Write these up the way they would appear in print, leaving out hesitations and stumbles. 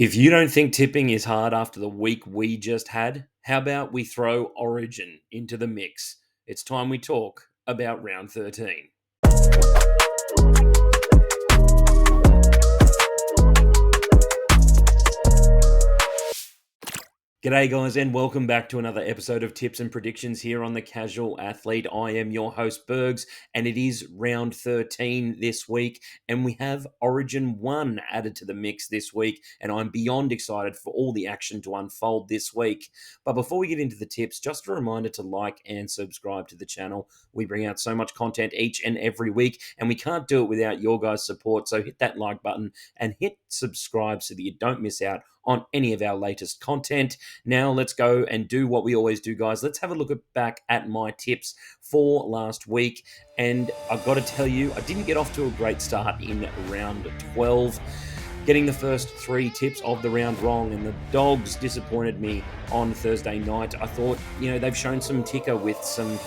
If you don't think tipping is hard after the week we just had, how about we throw Origin into the mix? It's time we talk about round 13. G'day, guys, and welcome back to another episode of Tips and Predictions here on The Casual Athlete. I am your host, Burgz, and it is round 13 this week, and we have Origin 1 added to the mix this week, and I'm beyond excited for all the action to unfold this week. But before we get into the tips, just a reminder to like and subscribe to the channel. We bring out so much content each and every week, and we can't do it without your guys' support, so hit that like button and hit subscribe so that you don't miss out on any of our latest content. Now let's go and do what we always do, guys. Let's have a look back at my tips for last week. And I've got to tell you, I didn't get off to a great start in round 12. Getting the first three tips of the round wrong, and the Dogs disappointed me on Thursday night. I thought, they've shown some ticker with some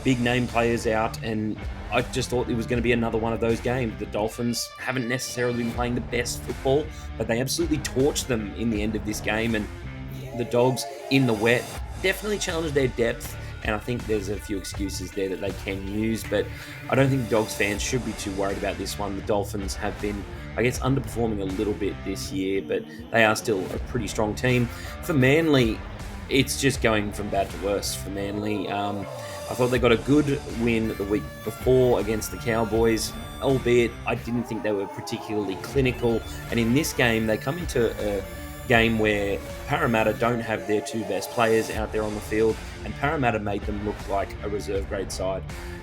big name players out, and I just thought it was going to be another one of those games. The Dolphins haven't necessarily been playing the best football, but they absolutely torched them in the end of this game, and the Dogs in the wet definitely challenged their depth, and I think there's a few excuses there that they can use, but I don't think Dogs fans should be too worried about this one. The Dolphins have been, I guess, underperforming a little bit this year, but they are still a pretty strong team. For Manly, it's just going from bad to worse for Manly. I thought they got a good win the week before against the Cowboys, albeit I didn't think they were particularly clinical. And in this game, they come into a game where Parramatta don't have their two best players out there on the field, and Parramatta made them look like a reserve grade side.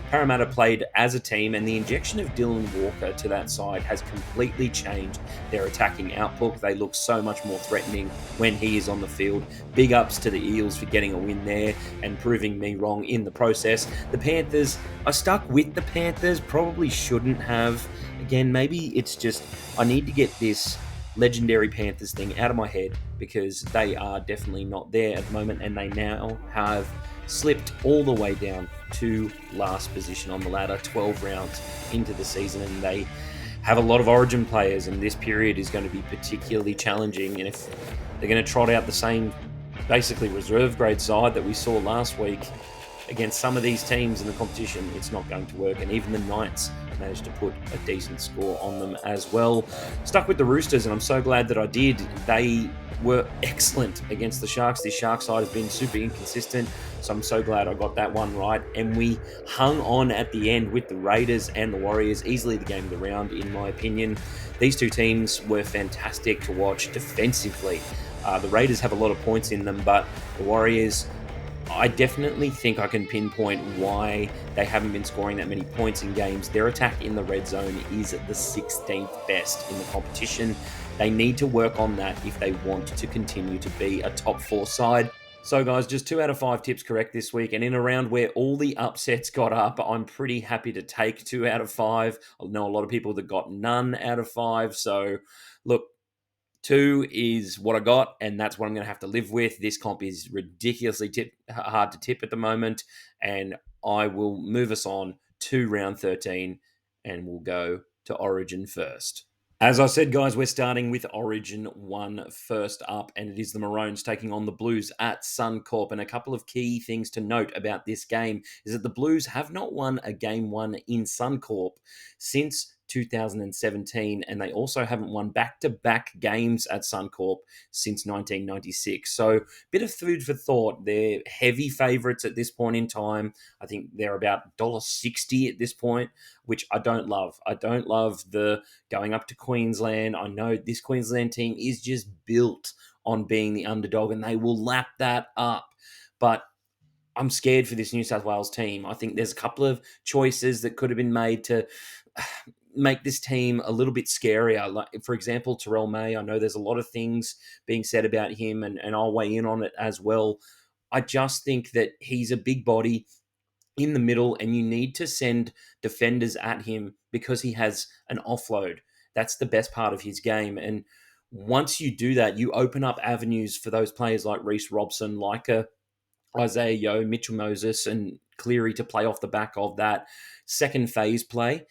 Parramatta played as a team, and the injection of Dylan Walker to that side has completely changed their attacking outlook. They look so much more threatening when he is on the field. Big ups to the Eels for getting a win there and proving me wrong in the process. The Panthers, I stuck with the Panthers, probably shouldn't have. Again, maybe it's just I need to get this legendary Panthers thing out of my head, because they are definitely not there at the moment, and they now have slipped all the way down to last position on the ladder, 12 rounds into the season, and they have a lot of Origin players, and this period is going to be particularly challenging. And if they're going to trot out the same basically reserve grade side that we saw last week against some of these teams in the competition, it's not going to work. And even the Knights managed to put a decent score on them as well. Stuck with the Roosters, and I'm so glad that I did. They were excellent against the Sharks. This Shark side has been super inconsistent, so I'm so glad I got that one right. And we hung on at the end with the Raiders and the Warriors, easily the game of the round, in my opinion. These two teams were fantastic to watch defensively. The Raiders have a lot of points in them, but the Warriors, I definitely think I can pinpoint why they haven't been scoring that many points in games. Their attack in the red zone is the 16th best in the competition. They need to work on that if they want to continue to be a top four side. So guys, just 2 out of 5 tips correct this week, and in a round where all the upsets got up, I'm pretty happy to take 2 out of 5. I know a lot of people that got none out of 5, so look, 2 is what I got, and that's what I'm going to have to live with. This comp is ridiculously hard to tip at the moment, and I will move us on to round 13, and we'll go to Origin first. As I said, guys, we're starting with Origin 1 first up, and it is the Maroons taking on the Blues at Suncorp. And a couple of key things to note about this game is that the Blues have not won a game one in Suncorp since 2017, and they also haven't won back-to-back games at Suncorp since 1996. So, bit of food for thought. They're heavy favourites at this point in time. I think they're about $1.60 at this point, which I don't love. I don't love the going up to Queensland. I know this Queensland team is just built on being the underdog, and they will lap that up. But I'm scared for this New South Wales team. I think there's a couple of choices that could have been made to make this team a little bit scarier. Like, for example, Terrell May, I know there's a lot of things being said about him, and I'll weigh in on it as well. I just think that he's a big body in the middle, and you need to send defenders at him because he has an offload. That's the best part of his game. And once you do that, you open up avenues for those players like Reece Robson, like Isaiah Yeo, Mitchell Moses, and Cleary to play off the back of that second phase play.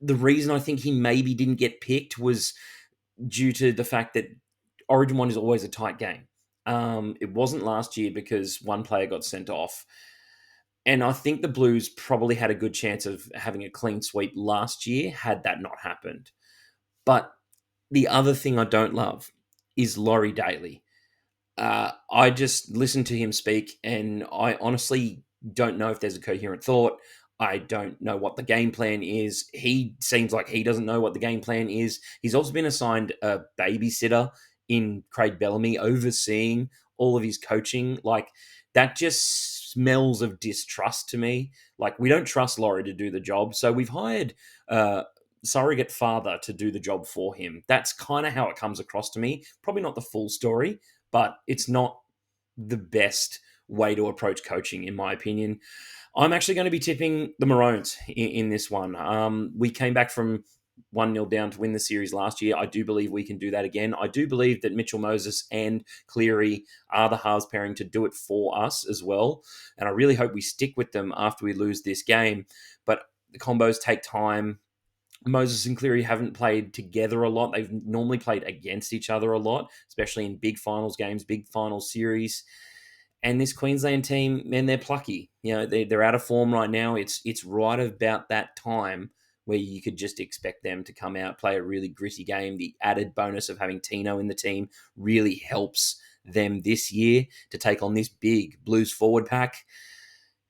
The reason I think he maybe didn't get picked was due to the fact that Origin 1 is always a tight game. It wasn't last year because one player got sent off. And I think the Blues probably had a good chance of having a clean sweep last year had that not happened. But the other thing I don't love is Laurie Daly. I just listen to him speak, and I honestly don't know if there's a coherent thought. I don't know what the game plan is. He seems like he doesn't know what the game plan is. He's also been assigned a babysitter in Craig Bellamy, overseeing all of his coaching. Like, that just smells of distrust to me. Like, we don't trust Laurie to do the job, so we've hired surrogate father to do the job for him. That's kind of how it comes across to me. Probably not the full story, but it's not the best way to approach coaching, in my opinion. I'm actually going to be tipping the Maroons in this one. We came back from 1-0 down to win the series last year. I do believe we can do that again. I do believe that Mitchell Moses and Cleary are the halves pairing to do it for us as well. And I really hope we stick with them after we lose this game. But the combos take time. Moses and Cleary haven't played together a lot. They've normally played against each other a lot, especially in big finals games, big final series. And this Queensland team, man, they're plucky. You know, they're out of form right now. It's right about that time where you could just expect them to come out, play a really gritty game. The added bonus of having Tino in the team really helps them this year to take on this big Blues forward pack.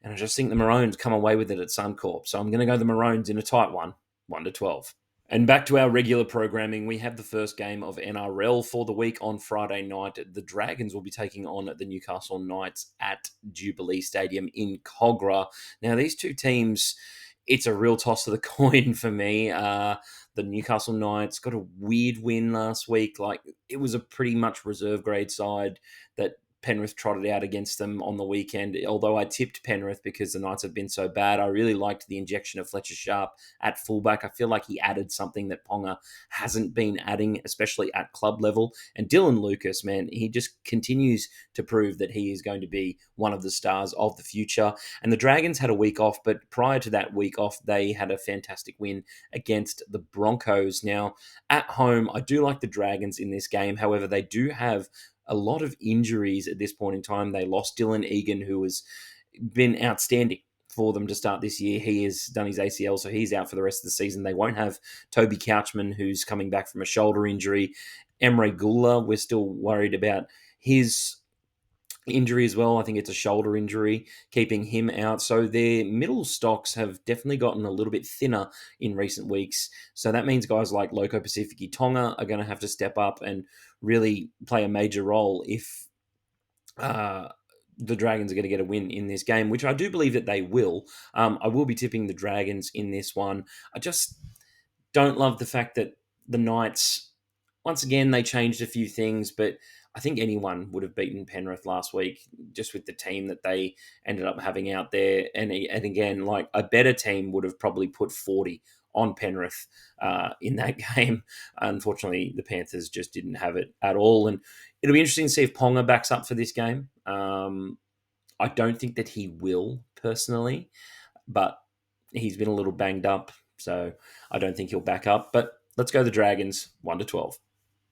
And I just think the Maroons come away with it at Suncorp. So I'm going to go the Maroons in a tight one, 1-12. And back to our regular programming, we have the first game of NRL for the week on Friday night. The Dragons will be taking on the Newcastle Knights at Jubilee Stadium in Cogra. Now, these two teams, it's a real toss of the coin for me. The Newcastle Knights got a weird win last week. Like, it was a pretty much reserve grade side that Penrith trotted out against them on the weekend. Although I tipped Penrith because the Knights have been so bad, I really liked the injection of Fletcher Sharp at fullback. I feel like he added something that Ponga hasn't been adding, especially at club level. And Dylan Lucas, man, he just continues to prove that he is going to be one of the stars of the future. And the Dragons had a week off, but prior to that week off, they had a fantastic win against the Broncos. Now, at home, I do like the Dragons in this game. However, they do have a lot of injuries at this point in time. They lost Dylan Egan, who has been outstanding for them to start this year. He has done his ACL, so he's out for the rest of the season. They won't have Toby Couchman, who's coming back from a shoulder injury. Emre Gula, we're still worried about his injury as well. I think it's a shoulder injury, keeping him out. So their middle stocks have definitely gotten a little bit thinner in recent weeks. So that means guys like Loco Pacifici Tonga are going to have to step up and really play a major role if the Dragons are going to get a win in this game, which I do believe that they will. I will be tipping the Dragons in this one. I just don't love the fact that the Knights, once again, they changed a few things, but I think anyone would have beaten Penrith last week just with the team that they ended up having out there. And again, like, a better team would have probably put 40 on Penrith in that game. Unfortunately, the Panthers just didn't have it at all. And it'll be interesting to see if Ponga backs up for this game. I don't think that he will, personally, but he's been a little banged up, so I don't think he'll back up. But let's go the Dragons, 1-12.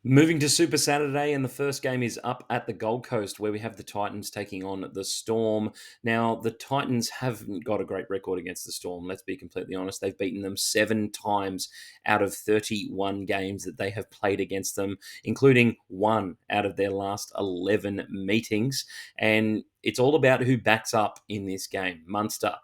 Moving to Super Saturday, and the first game is up at the Gold Coast, where we have the Titans taking on the Storm. Now, the Titans haven't got a great record against the Storm, let's be completely honest. They've beaten them 7 times out of 31 games that they have played against them, including 1 out of their last 11 meetings. And it's all about who backs up in this game. Munster,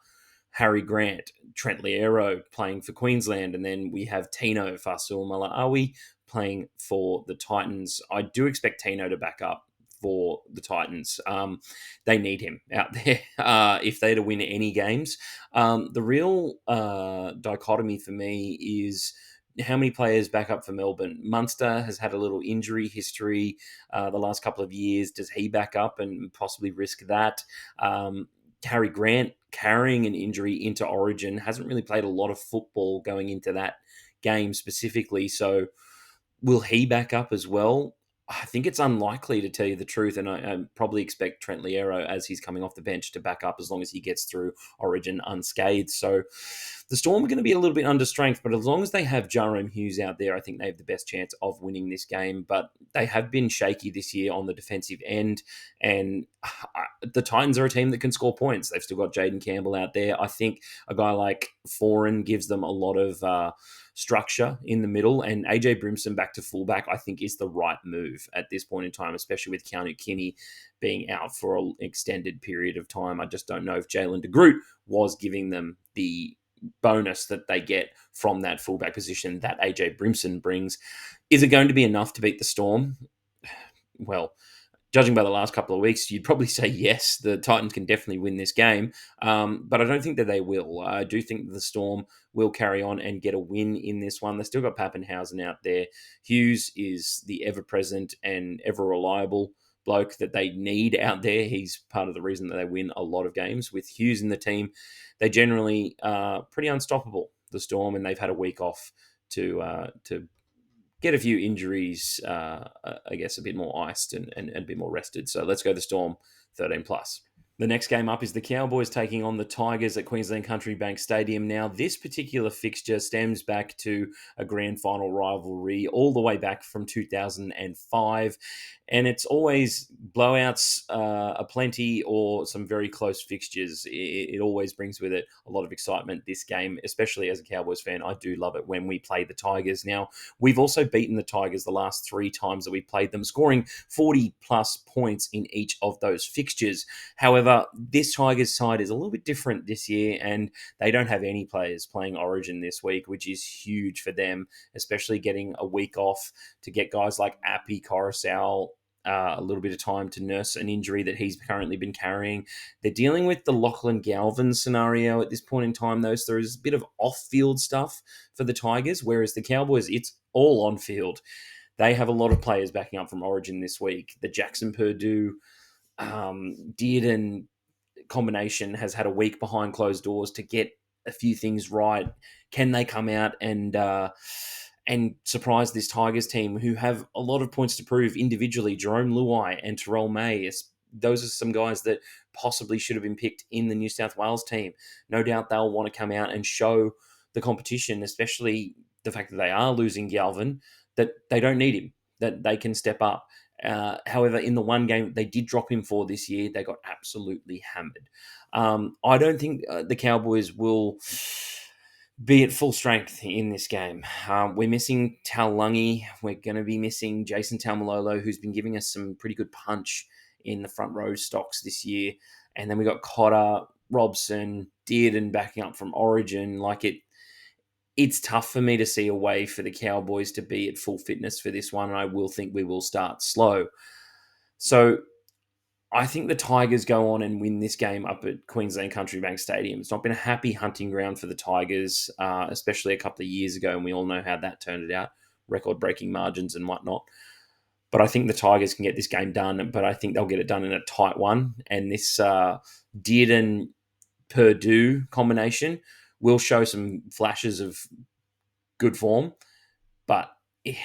Harry Grant, Trent Liero playing for Queensland, and then we have Tino Fa'asuamaleaui playing for the Titans. I do expect Tino to back up for the Titans. They need him out there if they're to win any games. The real dichotomy for me is how many players back up for Melbourne. Munster has had a little injury history the last couple of years. Does he back up and possibly risk that? Harry Grant carrying an injury into Origin, hasn't really played a lot of football going into that game specifically. So will he back up as well? I think it's unlikely, to tell you the truth, and I probably expect Trent Liero, as he's coming off the bench, to back up as long as he gets through Origin unscathed. So the Storm are going to be a little bit under strength, but as long as they have Jarome Hughes out there, I think they have the best chance of winning this game. But they have been shaky this year on the defensive end, and the Titans are a team that can score points. They've still got Jaden Campbell out there. I think a guy like Foran gives them a lot of structure in the middle, and AJ Brimson back to fullback, I think, is the right move at this point in time, especially with Keanu Kinney being out for an extended period of time. I just don't know if Jalen de Groot was giving them the bonus that they get from that fullback position that AJ Brimson brings. Is it going to be enough to beat the Storm? Well, judging by the last couple of weeks, you'd probably say yes, the Titans can definitely win this game. But I don't think that they will. I do think that the Storm will carry on and get a win in this one. They've still got Pappenhausen out there. Hughes is the ever-present and ever-reliable bloke that they need out there. He's part of the reason that they win a lot of games. With Hughes in the team, they generally are pretty unstoppable, the Storm, and they've had a week off to get a few injuries, I guess, a bit more iced and a bit more rested. So let's go the Storm 13 plus. The next game up is the Cowboys taking on the Tigers at Queensland Country Bank Stadium. Now, this particular fixture stems back to a grand final rivalry all the way back from 2005. And it's always blowouts aplenty or some very close fixtures. It always brings with it a lot of excitement, this game, especially as a Cowboys fan. I do love it when we play the Tigers. Now, we've also beaten the Tigers the last 3 times that we played them, scoring 40 plus points in each of those fixtures. However, this Tigers side is a little bit different this year, and they don't have any players playing Origin this week, which is huge for them, especially getting a week off to get guys like Appy, Coruscant, a little bit of time to nurse an injury that he's currently been carrying. They're dealing with the Lachlan Galvin scenario at this point in time, though, so there's a bit of off-field stuff for the Tigers, whereas the Cowboys, it's all on-field. They have a lot of players backing up from Origin this week. The Jackson Purdue, Dearden combination has had a week behind closed doors to get a few things right. Can they come out and surprise this Tigers team, who have a lot of points to prove individually? Jerome Luai and Terrell May, those are some guys that possibly should have been picked in the New South Wales team. No doubt they'll want to come out and show the competition, especially the fact that they are losing Galvin, that they don't need him, that they can step up. However, in the one game they did drop him for this year, they got absolutely hammered. I don't think the Cowboys will be at full strength in this game. We're missing Taulungi. We're going to be missing Jason Taumalolo, who's been giving us some pretty good punch in the front row stocks this year. And then we got Cotter, Robson, Dearden backing up from Origin. It's tough for me to see a way for the Cowboys to be at full fitness for this one, and I will think we will start slow. So I think the Tigers go on and win this game up at Queensland Country Bank Stadium. It's not been a happy hunting ground for the Tigers, especially a couple of years ago, and we all know how that turned out, record-breaking margins and whatnot. But I think the Tigers can get this game done, but I think they'll get it done in a tight one. And this Dearden-Purdue combination will show some flashes of good form. But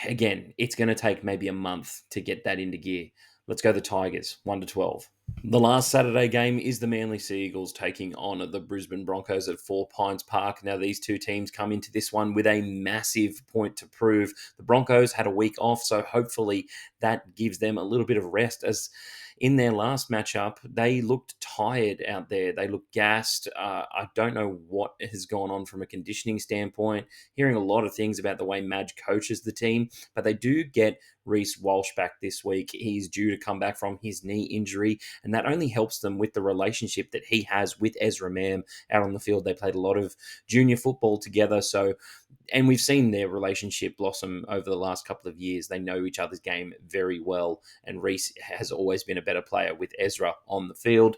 again, it's going to take maybe a month to get that into gear. Let's go the Tigers, 1-12. The last Saturday game is the Manly Seagulls taking on the Brisbane Broncos at Four Pines Park. Now, these two teams come into this one with a massive point to prove. The Broncos had a week off, so hopefully that gives them a little bit of rest, as in their last matchup, they looked tired out there. They looked gassed. I don't know what has gone on from a conditioning standpoint. Hearing a lot of things about the way Madge coaches the team, but they do get Reece Walsh back this week. He's due to come back from his knee injury, and that only helps them with the relationship that he has with Ezra Mam out on the field. They played a lot of junior football together, and we've seen their relationship blossom over the last couple of years. They know each other's game very well, and Reece has always been a better player with Ezra on the field.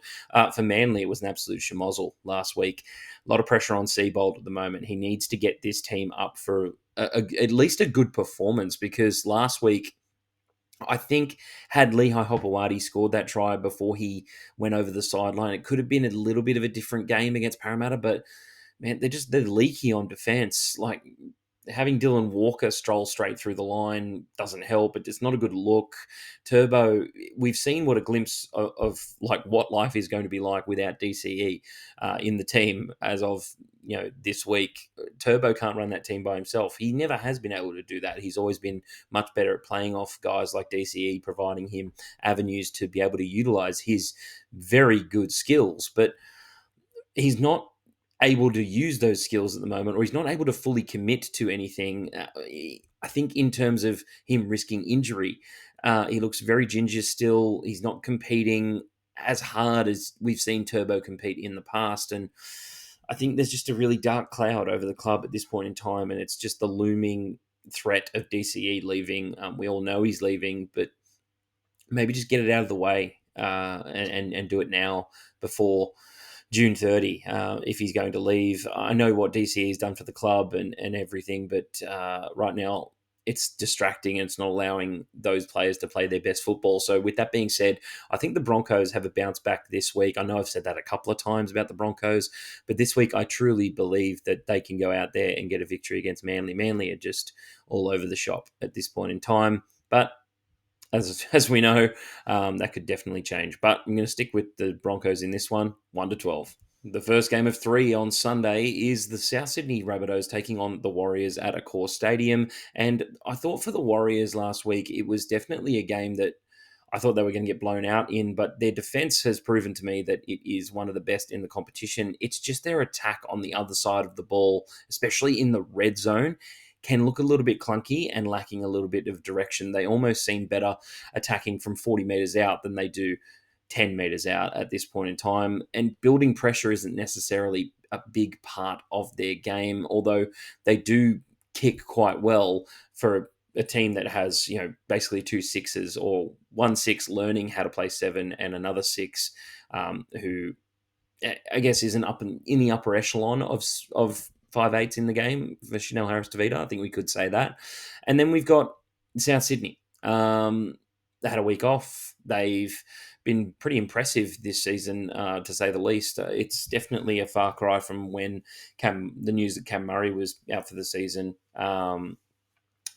For Manly, it was an absolute schmozzle last week. A lot of pressure on Seabold at the moment. He needs to get this team up for at least a good performance, because last week, I think, had Lehigh Hopewadi scored that try before he went over the sideline, it could have been a little bit of a different game against Parramatta, but man, they're leaky on defense. having Dylan Walker stroll straight through the line doesn't help. It's not a good look. Turbo, we've seen what a glimpse of like what life is going to be like without DCE in the team as of this week. Turbo can't run that team by himself. He never has been able to do that. He's always been much better at playing off guys like DCE, providing him avenues to be able to utilize his very good skills. But he's not able to use those skills at the moment, or he's not able to fully commit to anything. I think in terms of him risking injury, he looks very ginger still. He's not competing as hard as we've seen Turbo compete in the past. And I think there's just a really dark cloud over the club at this point in time. And it's just the looming threat of DCE leaving. We all know he's leaving, but maybe just get it out of the way and do it now before June 30, if he's going to leave. I know what DCE has done for the club and everything, but right now it's distracting and it's not allowing those players to play their best football. So with that being said, I think the Broncos have a bounce back this week. I know I've said that a couple of times about the Broncos, but this week I truly believe that they can go out there and get a victory against Manly. Manly are just all over the shop at this point in time. But as we know, that could definitely change. But I'm going to stick with the Broncos in this one, 1-12. The first game of 3 on Sunday is the South Sydney Rabbitohs taking on the Warriors at Accor Stadium. And I thought for the Warriors last week, it was definitely a game that I thought they were going to get blown out in, but their defense has proven to me that it is one of the best in the competition. It's just their attack on the other side of the ball, especially in the red zone, can look a little bit clunky and lacking a little bit of direction. They almost seem better attacking from 40 metres out than they do 10 metres out at this point in time. And building pressure isn't necessarily a big part of their game, although they do kick quite well for a team that has, basically 2 sixes, or 1 6 learning how to play 7 and another 6 who I guess isn't up in the upper echelon of 5'8" in the game for Chanel Harris-Tavita. I think we could say that. And then we've got South Sydney. They had a week off. They've been pretty impressive this season, to say the least. It's definitely a far cry from when the news that Cam Murray was out for the season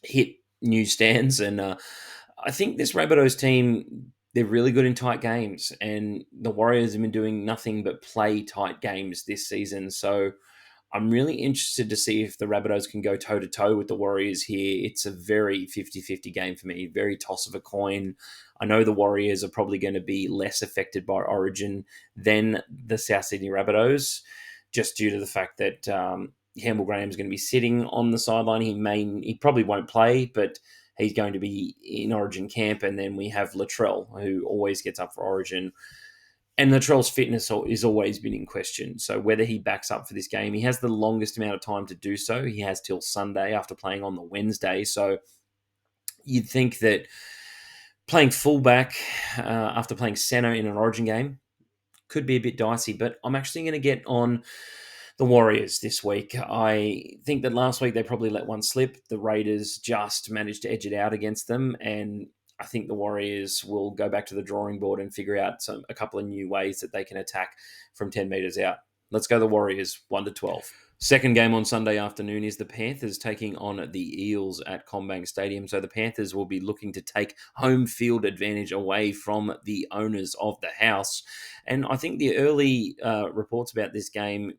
hit newsstands. And I think this Rabbitohs team, they're really good in tight games, and the Warriors have been doing nothing but play tight games this season. So I'm really interested to see if the Rabbitohs can go toe-to-toe with the Warriors here. It's a very 50-50 game for me, very toss of a coin. I know the Warriors are probably going to be less affected by Origin than the South Sydney Rabbitohs, just due to the fact that Campbell Graham's going to be sitting on the sideline. He probably won't play, but he's going to be in Origin camp. And then we have Latrell, who always gets up for Origin. And Latrell's fitness has always been in question. So whether he backs up for this game, he has the longest amount of time to do so. He has till Sunday after playing on the Wednesday. So you'd think that playing fullback after playing centre in an Origin game could be a bit dicey. But I'm actually going to get on the Warriors this week. I think that last week they probably let one slip. The Raiders just managed to edge it out against them, and I think the Warriors will go back to the drawing board and figure out a couple of new ways that they can attack from 10 metres out. Let's go the Warriors, 1-12. Second game on Sunday afternoon is the Panthers taking on the Eels at CommBank Stadium. So the Panthers will be looking to take home field advantage away from the owners of the house. And I think the early reports about this game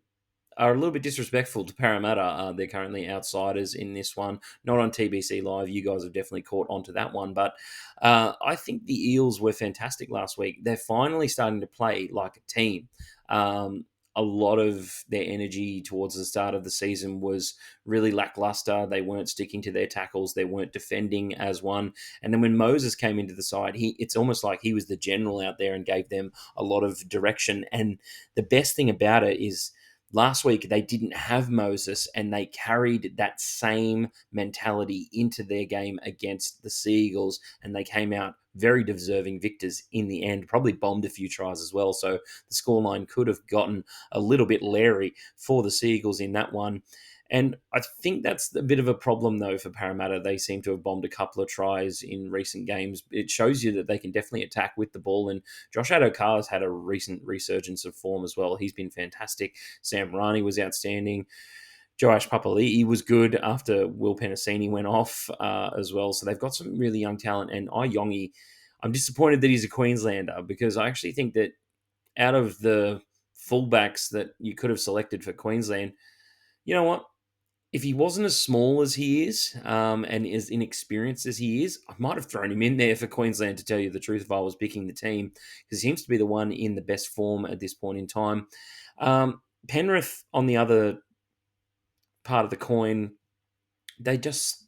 are a little bit disrespectful to Parramatta. They're currently outsiders in this one. Not on TBC Live. You guys have definitely caught onto that one. But I think the Eels were fantastic last week. They're finally starting to play like a team. A lot of their energy towards the start of the season was really lackluster. They weren't sticking to their tackles. They weren't defending as one. And then when Moses came into the side, it's almost like he was the general out there and gave them a lot of direction. And the best thing about it is, last week, they didn't have Moses, and they carried that same mentality into their game against the Seagulls, and they came out very deserving victors in the end, probably bombed a few tries as well. So the scoreline could have gotten a little bit leery for the Seagulls in that one. And I think that's a bit of a problem, though, for Parramatta. They seem to have bombed a couple of tries in recent games. It shows you that they can definitely attack with the ball. And Josh Addo-Carr's had a recent resurgence of form as well. He's been fantastic. Sam Rani was outstanding. Joash Papali'i was good after Will Penasini went off as well. So they've got some really young talent. And Iyongi, I'm disappointed that he's a Queenslander because I actually think that out of the fullbacks that you could have selected for Queensland, you know what? If he wasn't as small as he is and as inexperienced as he is, I might have thrown him in there for Queensland, to tell you the truth, if I was picking the team, because he seems to be the one in the best form at this point in time. Penrith, on the other part of the coin, they just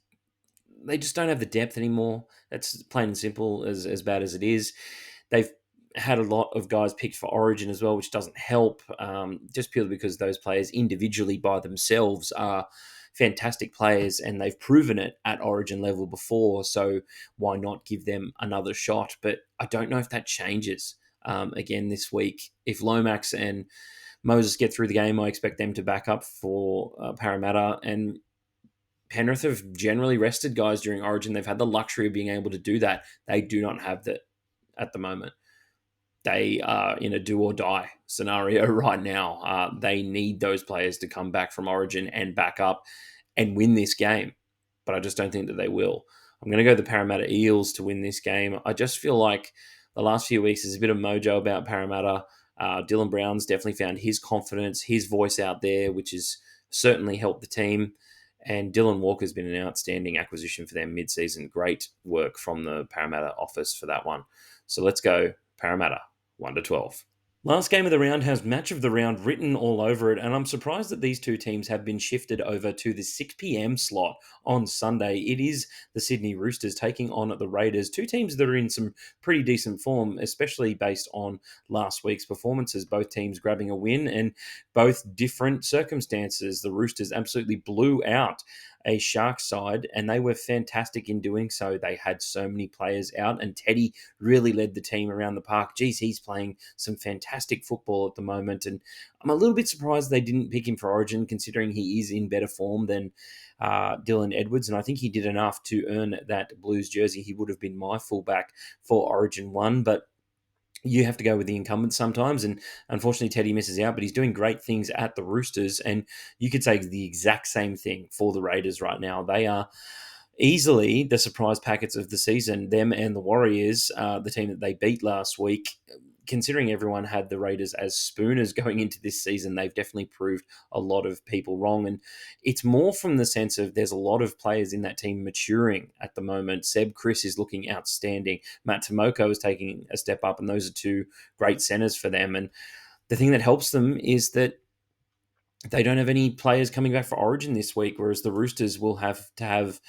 don't have the depth anymore. That's plain and simple, as bad as it is. They've had a lot of guys picked for Origin as well, which doesn't help, just purely because those players individually by themselves are fantastic players and they've proven it at Origin level before. So why not give them another shot? But I don't know if that changes again this week. If Lomax and Moses get through the game, I expect them to back up for Parramatta. And Penrith have generally rested guys during Origin. They've had the luxury of being able to do that. They do not have that at the moment. They are in a do or die scenario right now. They need those players to come back from Origin and back up and win this game. But I just don't think that they will. I'm going to go the Parramatta Eels to win this game. I just feel like the last few weeks there's a bit of mojo about Parramatta. Dylan Brown's definitely found his confidence, his voice out there, which has certainly helped the team. And Dylan Walker's been an outstanding acquisition for them mid-season. Great work from the Parramatta office for that one. So let's go Parramatta, 1-12. Last game of the round has match of the round written all over it, and I'm surprised that these two teams have been shifted over to the 6 p.m. slot on Sunday. It is the Sydney Roosters taking on the Raiders, two teams that are in some pretty decent form, especially based on last week's performances. Both teams grabbing a win and both different circumstances. The Roosters absolutely blew out a Sharks side, and they were fantastic in doing so. They had so many players out, and Teddy really led the team around the park. Geez, he's playing some fantastic football at the moment, and I'm a little bit surprised they didn't pick him for Origin, considering he is in better form than Dylan Edwards, and I think he did enough to earn that Blues jersey. He would have been my fullback for Origin 1, but you have to go with the incumbent sometimes, and unfortunately Teddy misses out, but he's doing great things at the Roosters, and you could say the exact same thing for the Raiders right now. They are easily the surprise packets of the season, them and the Warriors, the team that they beat last week. Considering everyone had the Raiders as spooners going into this season, they've definitely proved a lot of people wrong. And it's more from the sense of there's a lot of players in that team maturing at the moment. Seb Chris is looking outstanding. Matt Tomoko is taking a step up, and those are two great centers for them. And the thing that helps them is that they don't have any players coming back for Origin this week, whereas the Roosters will have to have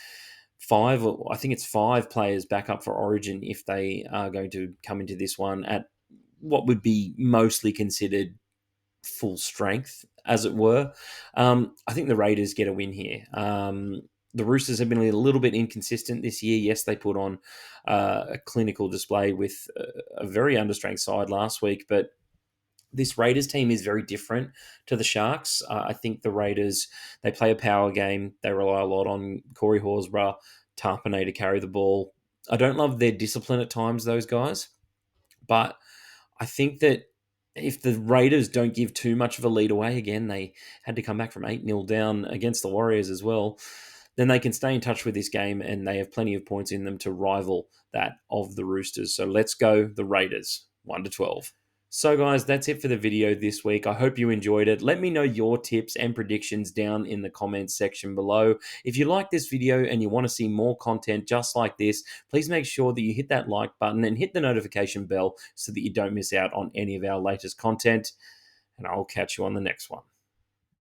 I think it's five players back up for Origin if they are going to come into this one at what would be mostly considered full strength, as it were. I think the Raiders get a win here. The Roosters have been a little bit inconsistent this year. Yes, they put on a clinical display with a very understrength side last week, but this Raiders team is very different to the Sharks. I think the Raiders, they play a power game. They rely a lot on Corey Horsburgh, Tarpanay to carry the ball. I don't love their discipline at times, those guys, but I think that if the Raiders don't give too much of a lead away, again, they had to come back from 8-0 down against the Warriors as well, then they can stay in touch with this game and they have plenty of points in them to rival that of the Roosters. So let's go the Raiders, 1-12. So guys, that's it for the video this week. I hope you enjoyed it. Let me know your tips and predictions down in the comments section below. If you like this video and you want to see more content just like this, please make sure that you hit that like button and hit the notification bell so that you don't miss out on any of our latest content. And I'll catch you on the next one.